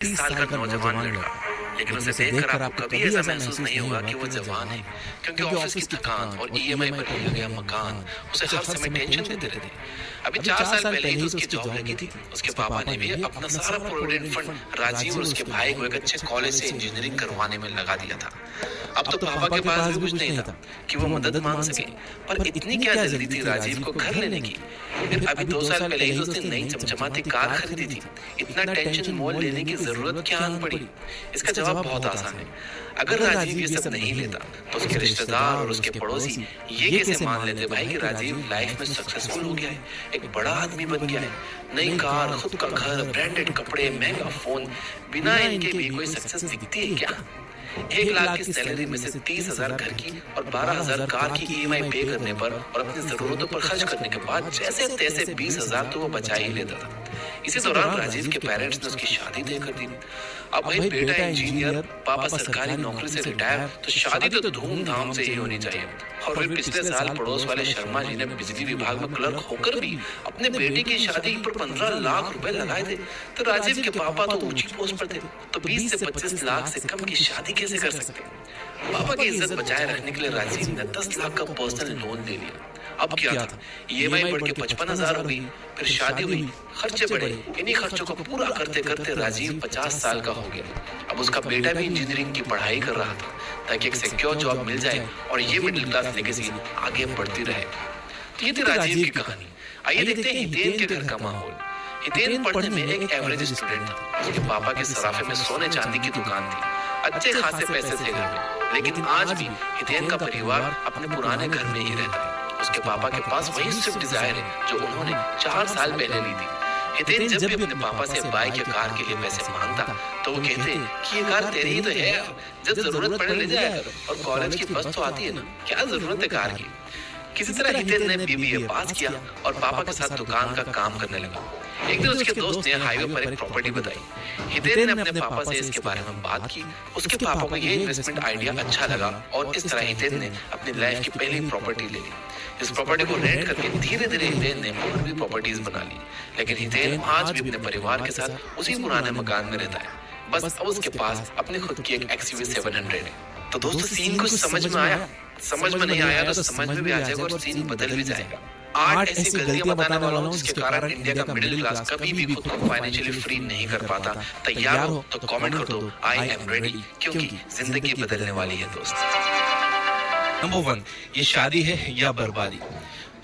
30 साल का नौजवान लड़का, लेकिन उसे देखकर आपको कभी ऐसा महसूस नहीं होगा कि वो जवान है, क्योंकि ऑफिस की थकान और ईएमआई पर लिया गया मकान उसे हर समय टेंशन देते रहते हैं। अभी 4 साल पहले ही तो उसकी जॉब लगी थी। उसके पापा ने भी अपना सारा प्रोविडेंट फंड राजीव और उसके भाई को एक अच्छे कॉलेज से इंजीनियरिंग करवाने में लगा दिया था। अब तो पापा के पास भी कुछ नहीं था कि वो मदद मांग सके, पर इतनी क्या जल्दी थी राजीव को घर लेने की। फिर अभी 2 साल पहले ही उसने नई चमचमाती कार खरीदी थी। इतना टेंशन मोल लेने की जरूरत क्या आन पड़ी? इसका जवाब बहुत आसान है। अगर राजीव ये सब नहीं लेता तो उसके रिश्तेदार और उसके पड़ोसी ये कैसे मान लेते भाई कि राजीव लाइफ में सक्सेसफुल हो गया है, एक बड़ा आदमी बन गया है। नई कार, खुद का घर, ब्रांडेड कपड़े, महंगा फोन, बिना इनके भी कोई सक्सेस दिखती है क्या? 1 लाख की सैलरी में से 30,000 घर की और 12,000 कार की ईएमआई पे करने पर और अपनी जरूरतों पर खर्च करने के बाद जैसे तैसे 20,000 तो वो बचा ही लेता था। इसी दौरान राजीव के पेरेंट्स ने उसकी शादी तय कर दी। अब भाई बेटा इंजीनियर, पापा सरकारी नौकरी से रिटायर, तो शादी तो धूमधाम से ही होनी चाहिए। और फिर पिछले साल पड़ोस वाले शर्मा जी ने बिजली विभाग में क्लर्क होकर भी अपने बेटे की शादी पर 15 लाख रुपए लगाए थे। तो राजीव के पापा तो ऊंची पोस्ट पर थे, तो 20 से 25 लाख से कम की शादी कैसे कर सकते? पापा की इज्जत बचाए रखने के लिए राजीव ने 10 लाख का पर्सनल लोन ले लिया। अब क्या था, ईएमआई बढ़ के 55,000 हो गई, फिर शादी हुई, खर्चे बढ़े। इन्हीं खर्चों को पूरा करते करते राजीव 50 साल का हो गया। अब उसका बेटा भी इंजीनियरिंग की पढ़ाई कर रहा था ताकि एक सिक्योर जॉब मिल जाए और ये मिडिल क्लास लेगेसी आगे बढ़ती रहे। तो ये थी राजीव की कहानी। आइए देखते हैं हितेन के घर का माहौल। हितेन पढ़ने में एक एवरेज स्टूडेंट था। उसके पापा के सराफे में सोने चांदी की दुकान थी। अच्छे खासे पैसे थे घर में, लेकिन आज भी हितेन का परिवार अपने पुराने घर में ही रहता है। उसके पापा के पास वही स्विफ्ट डिजायर है जो उन्होंने 4 साल पहले ली थी। हितेन जब भी अपने पापा से बाइक या कार के लिए पैसे मांगता तो वो कहते कि ये कार तेरी ही तो है, जब जरूरत पड़े ले जाया, और कॉलेज की बस तो आती है ना, क्या जरूरत है कार की। किसी तरह हितेन ने बीबीए पास किया और पापा के साथ दुकान का काम करने लगा। एक दिन उसके दोस्त ने हाईवे पर एक प्रॉपर्टी बताई। हितेन ने अपने पापा से इसके बारे में बात की। उसके पापा को ये इन्वेस्टमेंट आइडिया अच्छा लगा और इस तरह हितेन ने अपनी लाइफ की पहली प्रॉपर्टी ले ली। इस प्रॉपर्टी को रेंट करके धीरे धीरे हितेन ने और भी प्रॉपर्टीज बना ली। लेकिन हितेन आज भी अपने परिवार के साथ उसी पुराने मकान में रहता है। बस अब उसके पास अपनी खुद की एक एक्सयूवी 700 है। तो दोस्तों, सीन कुछ समझ में आया? समझ में नहीं आया तो समझ में भी आ जाएगा और सीन बदल भी जाएगा। 8 ऐसी गलतियां बताने वाला हूं जिसके कारण इंडिया का मिडिल क्लास कभी भी खुद को फाइनेंशियली फ्री नहीं कर पाता। तैयार हो तो कमेंट कर दो आई एम रेडी, क्योंकि जिंदगी बदलने वाली है दोस्त। नंबर 1, ये शादी है या बर्बादी?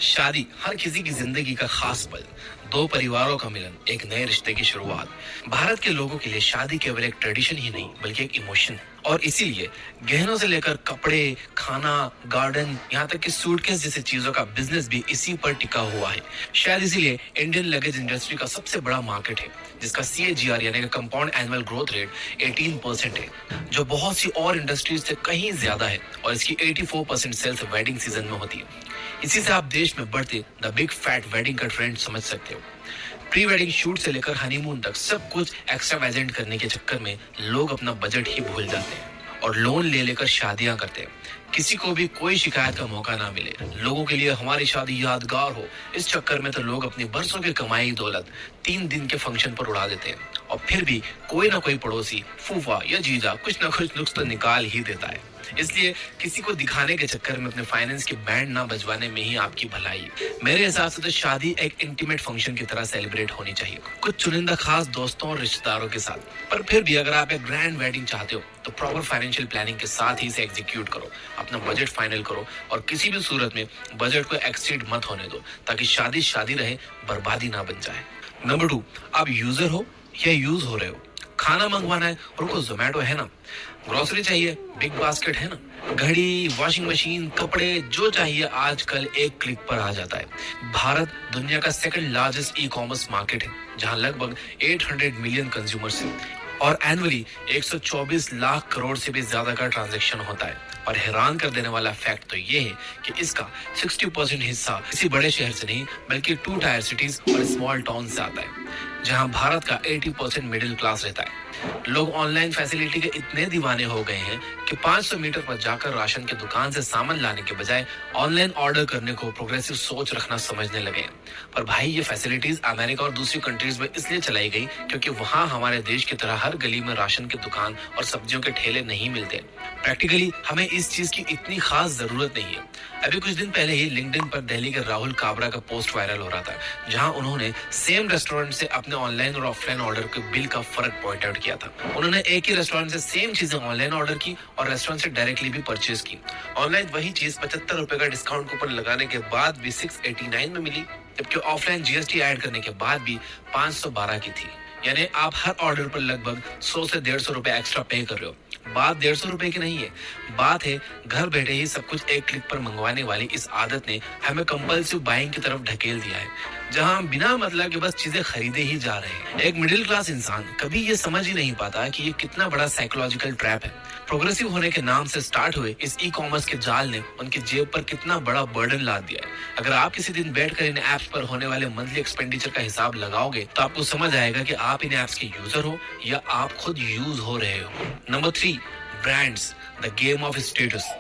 शादी हर किसी की जिंदगी का खास पल, 2 परिवारों का मिलन, एक नए रिश्ते की शुरुआत। भारत के लोगों के लिए शादी केवल एक ट्रेडिशन ही नहीं बल्कि एक इमोशन है। और इसीलिए गहनों से लेकर कपड़े, खाना, गार्डन, यहाँ तक कि सूटकेस जैसे चीजों का बिजनेस भी इसी पर टिका हुआ है। शायद इसीलिए इंडियन लगेज इंडस्ट्री का सबसे बड़ा मार्केट है, जिसका CAGR यानी कि कंपाउंड एनुअल ग्रोथ रेट 18% है, जो बहुत सी और इंडस्ट्रीज से कहीं ज्यादा है। और इसकी 84% सेल्स वेडिंग सीजन में होती है। इसी से आप देश में बढ़ते द बिग फैट वेडिंग का ट्रेंड समझ सकते हो। प्री वेडिंग शूट से लेकर हनीमून तक सब कुछ एक्स्ट्रावेजेंट करने के चक्कर में लोग अपना बजट ही भूल जाते हैं और लोन ले लेकर शादियां करते हैं। किसी को भी कोई शिकायत का मौका ना मिले, लोगों के लिए हमारी शादी यादगार हो, इस चक्कर में तो लोग अपनी बरसों की कमाई दौलत 3 दिन के फंक्शन पर उड़ा देते हैं। और फिर भी कोई ना कोई पड़ोसी, फूफा या जीजा कुछ ना कुछ नुक्स तो निकाल ही देता है। इसलिए किसी को दिखाने के चक्कर में अपने फाइनेंस के बैंड ना बजवाने में ही आपकी भलाई। मेरे हिसाब से तो शादी एक इंटीमेट फंक्शन की तरह सेलिब्रेट होनी चाहिए, कुछ चुनिंदा खास दोस्तों और रिश्तेदारों के साथ। पर फिर भी अगर आप एक ग्रैंड वेडिंग चाहते हो तो प्रॉपर फाइनेंशियल प्लानिंग के साथ ही इसे एग्जीक्यूट करो, अपना बजट फाइनल करो और किसी भी सूरत में बजट को एक्सीड मत होने दो, ताकि शादी शादी रहे, बर्बादी ना बन जाए। नंबर 2, आप यूजर हो या यूज हो रहे हो? खाना मंगवाना है और उनको जोमेटो है ना, ग्रोसरी चाहिए, बिग बास्केट है ना, घड़ी, वॉशिंग मशीन, कपड़े, जो चाहिए आजकल एक क्लिक पर आ जाता है। भारत दुनिया का सेकंड लार्जेस्ट ई-कॉमर्स मार्केट है, जहां लगभग 800 मिलियन कंज्यूमर्स हैं और एनुअली 124 लाख करोड़ से भी ज्यादा का ट्रांजैक्शन होता है। और हैरान कर देने वाला फैक्ट तो ये है कि इसका 60% हिस्सा किसी बड़े शहर से नहीं बल्कि 2 टायर सिटीज और स्मॉल टाउन से आता है, जहां भारत का 80% मिडिल क्लास रहता है। लोग ऑनलाइन फैसिलिटी के इतने दीवाने हो गए हैं कि 500 मीटर पर जाकर राशन की दुकान से सामान लाने के बजाय ऑनलाइन ऑर्डर करने को प्रोग्रेसिव सोच रखना समझने लगे हैं। पर भाई ये फैसिलिटीज अमेरिका और दूसरी कंट्रीज में इसलिए चलाई गई क्योंकि वहां हमारे देश की तरह हर गली में राशन की दुकान और सब्जियों के ठेले नहीं मिलते। प्रैक्टिकली हमें इस चीज की इतनी खास जरूरत नहीं है। अभी कुछ दिन पहले ही लिंक्डइन पर दिल्ली के राहुल काबरा का पोस्ट वायरल हो रहा था, जहां उन्होंने सेम रेस्टोरेंट से अपने ऑनलाइन और ऑफलाइन ऑर्डर के बिल का फर्क पॉइंट आउट किया था। उन्होंने एक ही रेस्टोरेंट से सेम चीजें ऑनलाइन ऑर्डर की और रेस्टोरेंट से डायरेक्टली भी परचेज की। ऑनलाइन वही चीज 75 रुपए का डिस्काउंट कूपन लगाने के बाद भी 689 में मिली, जबकि ऑफलाइन जीएसटी ऐड करने के बाद भी 512 की थी। यानी आप हर ऑर्डर पर लगभग 100 से 150 रुपए एक्स्ट्रा पे कर रहे हो। बात 150 रुपए की नहीं है, बात है घर बैठे ही सब कुछ एक क्लिक पर मंगवाने वाली इस आदत ने हमें कंपल्सिव बाइंग की तरफ ढकेल दिया है, जहां हम बिना मतलब के बस चीजें खरीदे ही जा रहे हैं। एक मिडिल क्लास इंसान कभी ये समझ ही नहीं पाता कि ये कितना बड़ा साइकोलॉजिकल ट्रैप है। प्रोग्रेसिव होने के नाम से स्टार्ट हुए इस ई कॉमर्स के जाल ने उनकी जेब पर कितना बड़ा बर्डन लाद दिया है। अगर आप किसी दिन बैठकर इन एप्स पर होने वाले मंथली एक्सपेंडिचर का हिसाब लगाओगे तो आपको समझ आएगा कि आप इन एप्स के यूजर हो या आप खुद यूज हो रहे हो। Number 3, brands, the game of status.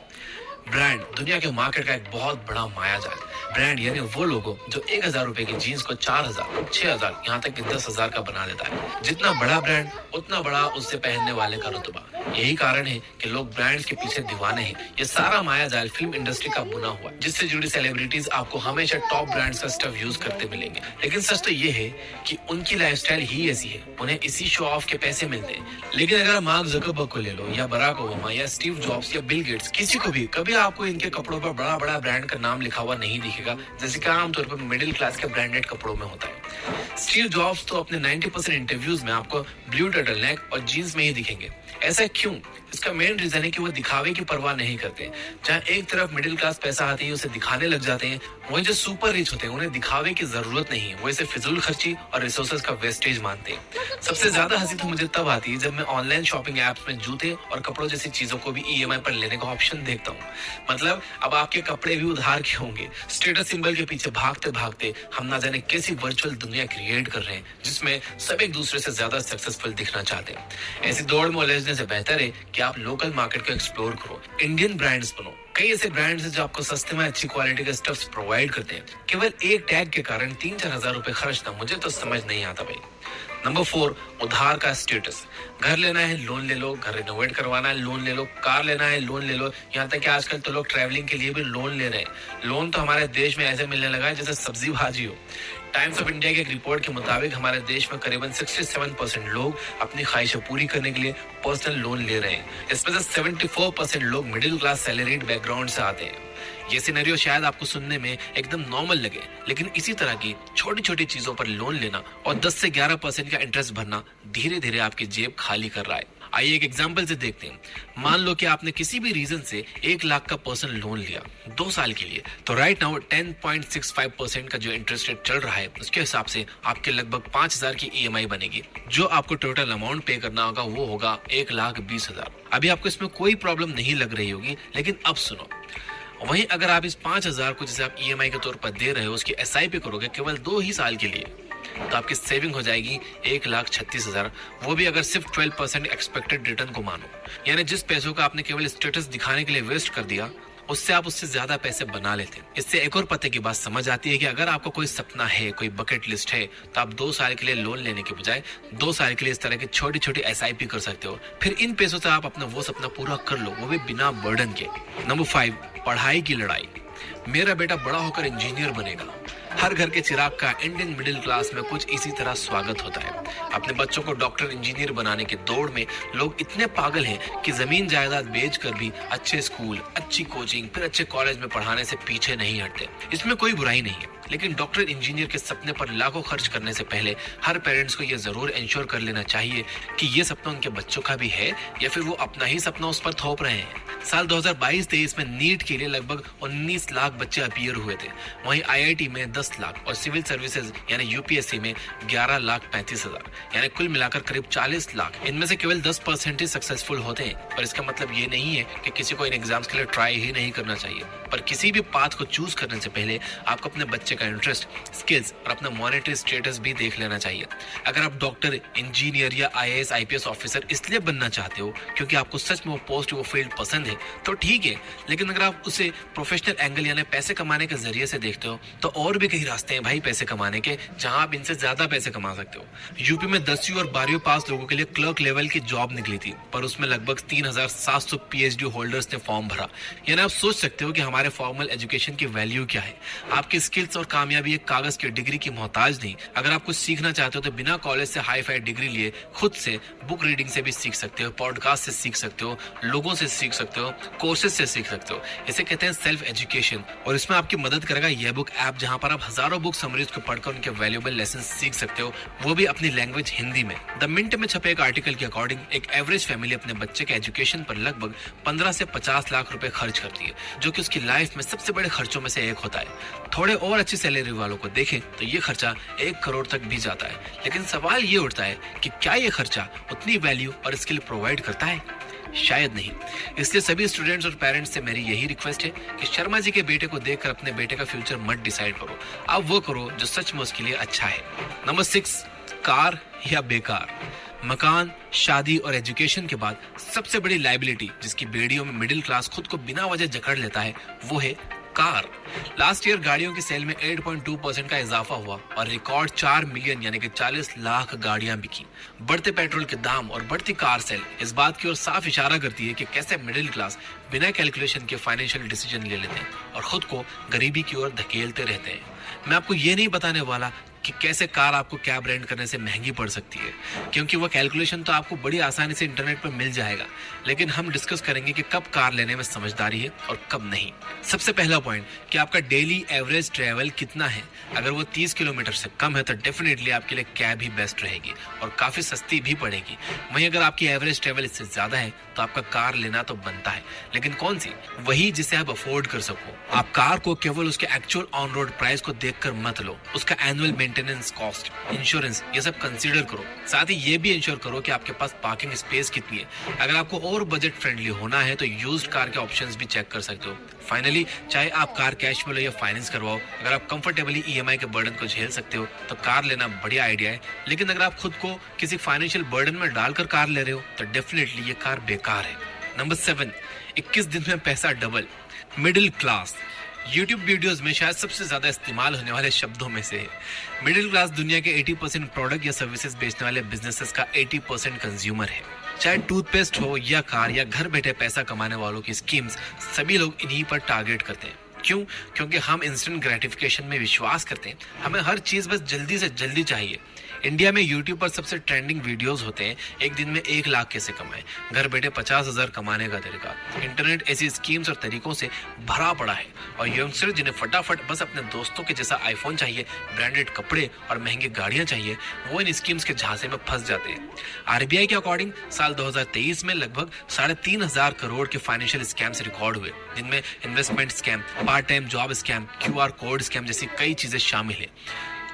Brand दुनिया के मार्केट का एक बहुत बड़ा मायाजाल। ब्रांड यानी वो लोगो जो 1000 रुपए की जीन्स को 4000, 6000, यहाँ तक कि 10,000 का बना देता है। जितना बड़ा ब्रांड उतना बड़ा उससे पहनने वाले का रुतबा। यही कारण है कि लोग ब्रांड्स के पीछे दीवाने हैं। ये सारा मायाजाल फिल्म इंडस्ट्री का बुना हुआ है, जिससे जुड़ी सेलिब्रिटीज आपको हमेशा टॉप ब्रांड्स का स्टफ यूज करते मिलेंगे। लेकिन सच तो ये है कि उनकी लाइफस्टाइल ही ऐसी है, उन्हें इसी शो ऑफ के पैसे मिलते हैं। लेकिन अगर मार्क जुकरबर्ग को ले लो या बराक ओबामा या स्टीव जॉब्स या बिल गेट्स, किसी को भी कभी आपको इनके कपड़ों पर बड़ा बड़ा ब्रांड का नाम लिखा हुआ नहीं दिखेगा, जैसे कि आमतौर पर मिडिल क्लास के ब्रांडेड कपड़ों में होता है। स्टीव जॉब्स तो अपने 90% इंटरव्यूज में आपको ब्लू टर्टलनेक और जीन्स में ही दिखेंगे। ऐसा क्यों? इसका मेन रीजन है कि वो दिखावे की परवाह नहीं करते। जहाँ एक तरफ मिडिल क्लास पैसा आती है उसे दिखाने लग जाते हैं, वहीं जो सुपर रिच होते हैं उन्हें दिखावे की जरूरत नहीं है, वो इसे फिजूल खर्ची और रिसोर्सेज का वेस्टेज मानते हैं। सबसे ज्यादा हंसी तो मुझे तब आती है जब मैं ऑनलाइन शॉपिंग एप्स में जूते और कपड़ों जैसी चीजों को भी ईएमआई पर लेने का ऑप्शन देखता हूँ। मतलब अब आपके कपड़े भी उधार के होंगे। स्टेटस सिंबल के पीछे भागते भागते हम ना जाने कैसी वर्चुअल दुनिया क्रिएट कर रहे हैं जिसमें सब एक दूसरे से ज्यादा सक्सेसफुल दिखना चाहते हैं। ऐसी दौड़ में उलझने से बेहतर है कि आप लोकल मार्केट को एक्सप्लोर करो, इंडियन ब्रांड्स बनो। कई ऐसे ब्रांड्स हैं जो आपको सस्ते में अच्छी क्वालिटी के स्टफ्स प्रोवाइड करते हैं। केवल एक टैग के कारण 3-4 हजार रुपए खर्चना मुझे तो समझ नहीं आता भाई। नंबर 4, उधार का स्टेटस। घर लेना है लोन ले लो, घर रिनोवेट करवाना है लोन ले लो, कार लेना है लोन ले लो, यहाँ तक कि आजकल तो लोग ट्रैवलिंग के लिए भी लोन ले रहे हैं। लोन तो हमारे देश में ऐसे मिलने लगा है जैसे सब्जी भाजी हो। टाइम्स ऑफ इंडिया की एक रिपोर्ट के मुताबिक हमारे देश में करीबन 67% लोग अपनी ख्वाहिशें पूरी करने के लिए पर्सनल लोन ले रहे हैं। इसमें से 74% लोग मिडिल क्लास सैलरीड बैकग्राउंड से आते हैं। ये सिनेरियो शायद आपको सुनने में एकदम नॉर्मल लगे, लेकिन इसी तरह की छोटी छोटी चीजों पर लोन लेना और 10 से 11% का इंटरेस्ट भरना धीरे धीरे आपकी जेब खाली कर रहा है। आइए एक एग्जांपल से देखते हैं। मान लो कि आपने किसी भी रीजन से 1 लाख का पर्सनल लोन लिया 2 साल के लिए, तो राइट नाउ 10.65% का जो इंटरेस्ट रेट चल रहा है उसके हिसाब से आपके लगभग 5,000 की ईएमआई बनेगी। जो आपको टोटल अमाउंट पे करना होगा वो होगा 1,20,000। अभी आपको इसमें कोई प्रॉब्लम नहीं लग रही होगी, लेकिन अब सुनो। वहीं अगर आप इस 5,000 को जैसे आप ईएमआई के तौर पर दे रहे हो उसकी एसआईपी करोगे केवल 2 ही साल के लिए, तो आपकी सेविंग हो जाएगी 1,36,000। वो भी अगर सिर्फ 12% एक्सपेक्टेड रिटर्न को मानो। यानी जिस पैसों का आपने केवल स्टेटस दिखाने के लिए वेस्ट कर दिया, उससे आप उससे ज्यादा पैसे बना लेते हैं। इससे एक और पते की बात समझ आती है कि अगर आपका कोई सपना है, कोई बकेट लिस्ट है, तो आप 2 साल के लिए लोन लेने के बजाय 2 साल के लिए इस तरह की छोटी छोटी एसआईपी कर सकते हो। फिर इन पैसों से आप अपना वो सपना पूरा कर लो, वो भी बिना बर्डन के। नंबर 5, पढ़ाई की लड़ाई। मेरा बेटा बड़ा होकर इंजीनियर बनेगा। हर घर के चिराग का इंडियन मिडिल क्लास में कुछ इसी तरह स्वागत होता है। अपने बच्चों को डॉक्टर इंजीनियर बनाने की दौड़ में लोग इतने पागल हैं कि जमीन जायदाद बेचकर भी अच्छे स्कूल, अच्छी कोचिंग, फिर अच्छे कॉलेज में पढ़ाने से पीछे नहीं हटते। इसमें कोई बुराई नहीं है, लेकिन डॉक्टर इंजीनियर के सपने पर लाखों खर्च करने से पहले हर पेरेंट्स को यह जरूर इंश्योर कर लेना चाहिए कि ये सपना उनके बच्चों का भी है या फिर वो अपना ही सपना उस पर थोप रहे हैं। साल 2022-23 में नीट के लिए लगभग 19 लाख बच्चे अपीयर हुए थे। वहीं आईआईटी में 10 लाख और सिविल सर्विसेज यानी यूपीएससी में 11,35,000, यानी कुल मिलाकर करीब 40 लाख। इनमें से केवल 10% ही सक्सेसफुल होते हैं। पर इसका मतलब ये नहीं है कि किसी को इन एग्जाम्स के लिए ट्राई ही नहीं करना चाहिए। पर किसी भी पाथ को चूज करने से पहले आपको अपने बच्चे भविष्य का इंटरेस्ट, स्किल्स और अपना मॉनेटरी स्टेटस भी देख लेना चाहिए। अगर आप डॉक्टर, इंजीनियर या IAS IPS ऑफिसर इसलिए बनना चाहते हो क्योंकि आपको सच में वो पोस्ट, वो फील्ड पसंद है तो ठीक है, लेकिन अगर आप उसे प्रोफेशनल एंगल यानी पैसे कमाने के जरिए से देखते हो तो और भी कई रास्ते हैं भाई पैसे कमाने के, जहां आप इनसे ज्यादा पैसे कमा सकते हो। यूपी में 10वीं और 12वीं पास लोगों के लिए क्लर्क लेवल की जॉब निकली थी, पर उसमें लगभग 3700 PhD होल्डर्स ने फॉर्म भरा। यानी आप सोच सकते हो कि हमारे फॉर्मल एजुकेशन की वैल्यू क्या है। आपकी स्किल्स और कामयाबी एक कागज की डिग्री की मोहताज नहीं। अगर आप कुछ सीखना चाहते हो तो बिना कॉलेज से हाई फाई डिग्री लिए खुद से बुक रीडिंग से भी सीख सकते हो, पॉडकास्ट से सीख सकते हो, लोगों से सीख सकते हो, कोर्सेज से सीख सकते हो। इसे कहते हैं सेल्फ एजुकेशन, और इसमें आपकी मदद करेगा ये बुक ऐप, जहां पर आप हजारों बुक समरीज को पढ़कर उनके वैल्यूएबल लेसन सीख सकते हो, वो भी अपनी लैंग्वेज हिंदी में। द मिंट में छपे एक आर्टिकल के अकॉर्डिंग एक एवरेज फैमिली अपने बच्चे के एजुकेशन पर लगभग 15 से 50 लाख रुपए खर्च करती है, जो कि उसकी लाइफ में सबसे बड़े खर्चों में से एक होता है। थोड़े और अच्छी सैलरी वालों को देखें तो ये खर्चा 1 करोड़ तक भी जाता है। लेकिन सवाल ये उठता है कि क्या ये खर्चा उतनी वैल्यू और स्किल प्रोवाइड करता है? शायद नहीं। इसलिए सभी स्टूडेंट्स और पेरेंट्स से मेरी यही रिक्वेस्ट है कि शर्मा जी के बेटे को देखकर अपने बेटे का फ्यूचर मत डिसाइड करो, आप वो करो जो सच में उसके लिए अच्छा है। नंबर 6, कार या बेकार। मकान, शादी और एजुकेशन के बाद सबसे बड़ी लायबिलिटी जिसकी बेड़ियों में मिडिल क्लास खुद को बिना वजह जकड़ लेता है वो है कार। लास्ट ईयर गाड़ियों की सेल में 8.2% का इजाफा हुआ और रिकॉर्ड 4 मिलियन यानी कि 40 लाख गाड़ियां बिकी। बढ़ते पेट्रोल के दाम और बढ़ती कार सेल इस बात की ओर साफ इशारा करती है कि कैसे मिडिल क्लास बिना कैलकुलेशन के फाइनेंशियल डिसीजन ले लेते हैं और खुद को गरीबी की ओर धकेलते रहते हैं। मैं आपको ये नहीं बताने वाला कि कैसे कार आपको कैब रेंट करने से महंगी पड़ सकती है, क्योंकि वो कैलकुलेशन तो आपको बड़ी आसानी से इंटरनेट पर मिल जाएगा। लेकिन हम डिस्कस करेंगे कि कब कार लेने में समझदारी है और कब नहीं। सबसे पहला पॉइंट कि आपका डेली एवरेज ट्रैवल कितना है। अगर वो 30 किलोमीटर से कम है तो डेफिनेटली आपके लिए कैब ही बेस्ट रहेगी और काफी सस्ती भी पड़ेगी। वहीं अगर आपकी एवरेज ट्रैवल इससे ज्यादा है तो आपका कार लेना तो बनता है, लेकिन कौन सी? वही जिसे आप अफोर्ड कर सको। आप कार को केवल उसके एक्चुअल ऑन रोड प्राइस को देखकर मत लो, उसका एनुअल मेंटेनेंस कॉस्ट, इंश्योरेंस, ये सब कंसीडर करो। साथ ही ये भी इंश्योर करो कि आपके पास पार्किंग स्पेस कितनी है। अगर आपको और बजट फ्रेंडली होना है तो यूज्ड कार के ऑप्शंस भी चेक कर सकते हो। फाइनली, चाहे आप कार कैश में लो या फाइनेंस करवाओ, अगर आप कंफर्टेबली EMI के बर्डन को झेल सकते हो तो कार लेना बढ़िया आइडिया है। लेकिन अगर आप खुद को किसी फाइनेंशियल बर्डन में डालकर कार ले रहे हो तो डेफिनेटली ये कार बेकार है। नंबर 7, 21 दिन में पैसा double. Middle class YouTube videos में शायद सबसे ज्यादा इस्तेमाल होने वाले शब्दों में से है। मिडिल क्लास दुनिया के 80% प्रोडक्ट या सर्विसेज बेचने वाले बिजनेसेस का 80% कंज्यूमर है। चाहे टूथपेस्ट हो या कार या घर बैठे पैसा कमाने वालों की स्कीम्स, सभी लोग इन्हीं पर टारगेट करते हैं। क्यों? क्योंकि हम इंस्टेंट ग्रेटिफिकेशन में विश्वास करते हैं। हमें हर चीज बस जल्दी से जल्दी चाहिए। इंडिया में YouTube पर सबसे ट्रेंडिंग वीडियोस होते हैं, एक दिन में 1 लाख कैसे कमाएं, घर बैठे 50,000 कमाने का तरीका। इंटरनेट ऐसी स्कीम्स और तरीकों से भरा पड़ा है और यंगस्टर जिन्हें फटाफट बस अपने दोस्तों के जैसा आईफोन चाहिए, ब्रांडेड कपड़े और महंगी गाड़ियां चाहिए, वो इन स्कीम्स के झांसे में फंस जाते हैं। RBI के अकॉर्डिंग साल 2023 में लगभग 3,500 करोड़ के फाइनेंशियल स्कैम्स रिकॉर्ड हुए, जिनमें investment scam, part time job scam, QR code scam जैसी कई चीजें शामिल है।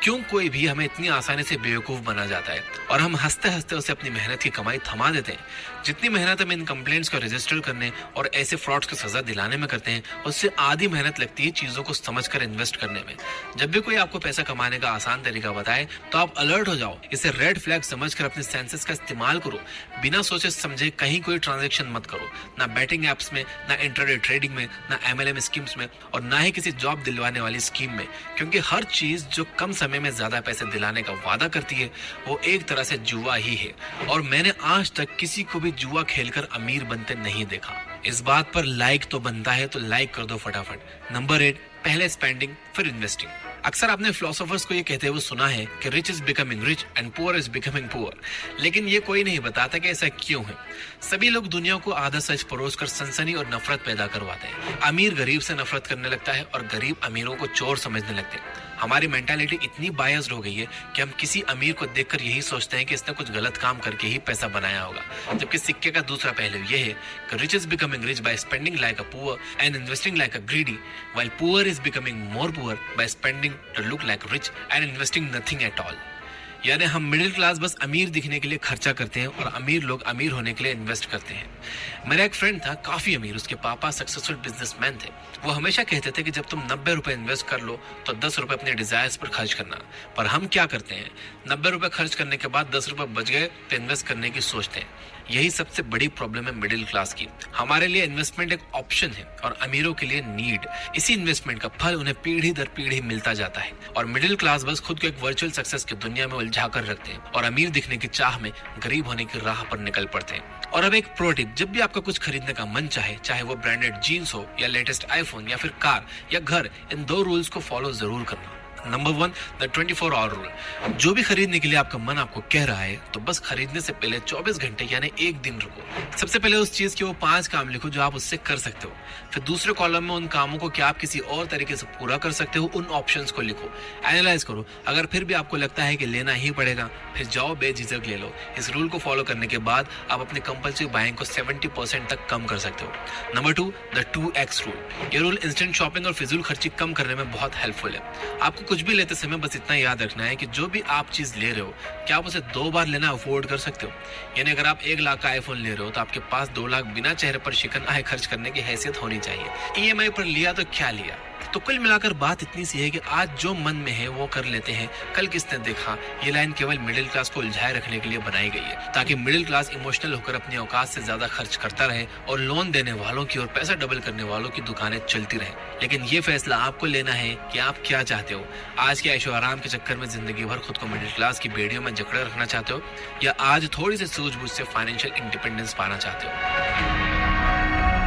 क्यों कोई भी हमें इतनी आसानी से बेवकूफ बना जाता है और हम हंसते हंसते उसे अपनी मेहनत की कमाई थमा देते हैं। जितनी मेहनत हम इन कंप्लेंट्स को रजिस्टर करने और ऐसे फ्रॉड्स को सजा दिलाने में करते हैं, उससे आधी मेहनत लगती है चीजों को समझकर इन्वेस्ट करने में। जब भी कोई आपको पैसा कमाने का आसान तरीका बताए तो आप अलर्ट हो जाओ, इसे रेड फ्लैग समझकर अपने सेंसेस का इस्तेमाल करो। बिना सोचे समझे कहीं कोई ट्रांजेक्शन मत करो, ना बैटिंग एप्स में, ना इंट्राडे ट्रेडिंग में, ना MLM स्कीम्स में और ना ही किसी जॉब दिलवाने वाली स्कीम में, क्योंकि हर चीज जो कम समय में ज्यादा पैसे दिलाने का वादा करती है वो एक तरह से जुआ ही है। और मैंने आज तक किसी को भी जुआ खेलकर अमीर बनते नहीं देखा। इस बात पर लाइक तो बनता है तो लाइक कर दो फटाफट। नंबर 8, पहले स्पेंडिंग फिर इन्वेस्टिंग। अक्सर आपने फिलोसोफर्स को ये कहते हुए सुना है कि rich is becoming rich and poor is becoming poor, लेकिन ये कोई नहीं बताता कि ऐसा क्यों है। सभी लोग दुनिया को आधा सच परोसकर सनसनी और नफरत पैदा करवाते हैं। अमीर गरीब से नफरत करने लगता है और गरीब अमीरों को चोर समझने लगते हैं। हमारी मेंटालिटी इतनी बायस्ड हो गई है कि हम किसी अमीर को देखकर यही सोचते हैं कि इसने कुछ गलत काम करके ही पैसा बनाया होगा, जबकि सिक्के का दूसरा पहलू यह है कि rich is becoming rich by spending like a poor and investing like a greedy, while poor is becoming more poor by spending to look like rich and investing nothing at all. यानी हम middle class बस अमीर दिखने के लिए खर्चा करते हैं और अमीर लोग अमीर होने के लिए इन्वेस्ट करते हैं। मेरा एक फ्रेंड था, काफी अमीर, उसके पापा सक्सेसफुल बिजनेसमैन थे। वो हमेशा कहते थे कि जब तुम 90 रुपए इन्वेस्ट कर लो तो 10 रुपए अपने डिजायर्स पर खर्च करना। पर हम क्या करते हैं, 90 रुपए खर्च करने के बाद 10 रुपए बच गए तो इन्वेस्ट करने की सोचते हैं। यही सबसे बड़ी प्रॉब्लम है मिडिल क्लास की। हमारे लिए इन्वेस्टमेंट एक ऑप्शन है और अमीरों के लिए नीड। इसी इन्वेस्टमेंट का फल उन्हें पीढ़ी दर पीढ़ी मिलता जाता है और मिडिल क्लास बस खुद को एक वर्चुअल सक्सेस की दुनिया में उलझा कर रखते हैं और अमीर दिखने की चाह में गरीब होने की राह पर निकल पड़ते हैं। और अब एक प्रो टिप, जब भी आपका कुछ खरीदने का मन चाहे, चाहे वो ब्रांडेड जीन्स हो या लेटेस्ट आईफोन या फिर कार या घर, इन 2 रूल्स को फॉलो जरूर करना। Number 1, the 24 hour rule. जो भी खरीदने के लिए आपका मन आपको कह रहा है तो बस खरीदने से पहले 24 घंटे यानी 1 दिन रुको। सबसे पहले उस चीज के वो 5 काम लिखो जो आप उससे कर सकते हो। फिर दूसरे कॉलम में उन कामों को क्या आप किसी और तरीके से पूरा कर सकते हो, उन ऑप्शंस को लिखो। एनालाइज करो, अगर फिर भी आपको लगता है कि लेना ही पड़ेगा, फिर जाओ बेझिझक ले लो। इस रूल को फॉलो करने के बाद आप अपने कंपल्सिव बाइंग को 70% तक कम कर सकते हो। Number 2, the 2x rule. ये रूल इंस्टेंट शॉपिंग और फिजूल खर्ची कम करने में बहुत हेल्पफुल है। आपको कुछ भी लेते समय बस इतना याद रखना है कि जो भी आप चीज ले रहे हो, क्या आप उसे 2 बार लेना अफोर्ड कर सकते हो। यानी अगर आप 1 लाख का आईफोन ले रहे हो तो आपके पास 2 लाख बिना चेहरे पर शिकन आए खर्च करने की हैसियत होनी चाहिए। ईएमआई पर लिया तो क्या लिया। तो कुल मिलाकर बात इतनी सी है कि आज जो मन में है वो कर लेते हैं, कल किसने देखा। ये लाइन केवल मिडिल क्लास को उलझाए रखने के लिए बनाई गई है ताकि मिडिल क्लास इमोशनल होकर अपनी औकात से ज्यादा खर्च करता रहे और लोन देने वालों की और पैसा डबल करने वालों की दुकानें चलती रहें। लेकिन ये फैसला आपको लेना है कि आप क्या चाहते हो। आज के ऐशो आराम के चक्कर में जिंदगी भर खुद को मिडिल क्लास की बेड़ियों में जकड़े रखना चाहते हो, या आज थोड़ी सी सूझबूझ से फाइनेंशियल इंडिपेंडेंस पाना चाहते हो।